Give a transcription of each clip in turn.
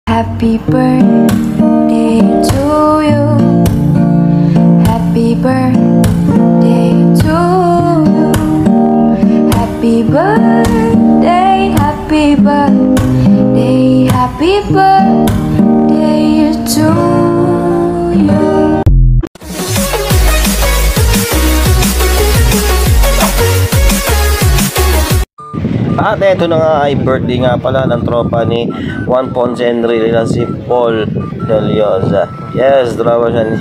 Happy birthday to you. Happy birthday to you. Happy birthday, happy birthday, happy birthday to you. At eto na nga ay birthday nga pala ng tropa ni Juan Ponce Enrile na si Paul Deliosa. Yes, tropa siya ni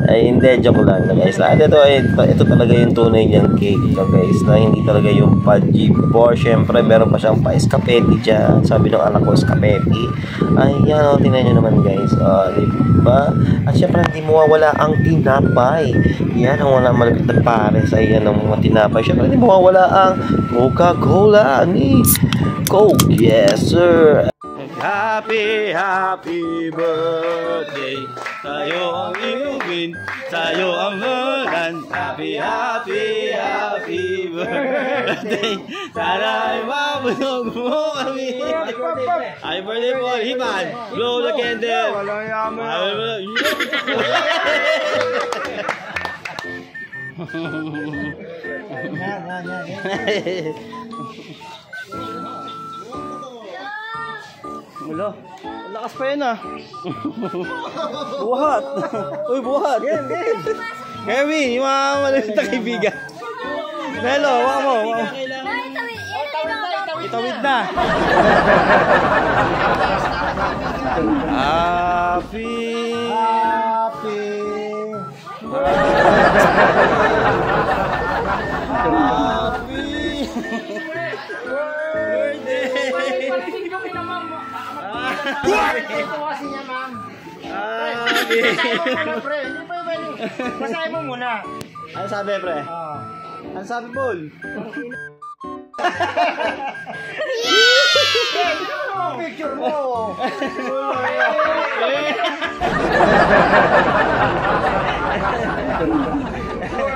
ay hindi, joke lang na guys. At ito talaga yung tunay niyang cake na guys, na hindi talaga yung Paggipo. Syempre meron pa siyang pa-escapeti dyan. Sabi ng anak ko, escapeti. Ayan, o, tingnan nyo naman guys, diba? At syempre hindi mawawala ang tinapay. Yan ang wala malapit na pares. Ayan ang mga tinapay. Syempre hindi mawawala ang Coca-Cola ni Coke. Yes sir. Happy, happy birthday. Sa'yo ang inumin, sa'yo ang ulan. Happy, happy, happy birthday. Sana ay mabulog mo kami. Happy birthday po, Himan. Blow the candle. Walang yaman. Wala. Lakas pa yan ah. Buhat. Uy, buhat. Game. Kevin, yung mga malamit na kaibigan. Melo, waka mo. Itawid na. Happy Basahin mo muna. Ano sabi, pre? Ano sabi, Paul? Picture mo.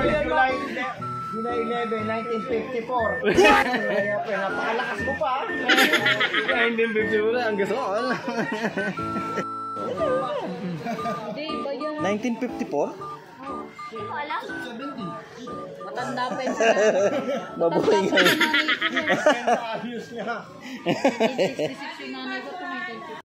July 11, 1954. Napakalakas mo pa. 1954 ang gasol. 1954? Hindi ko alam. Matanda pa yun. Mabuhay nga yun. Ayos niya. 66 yung nanay ko.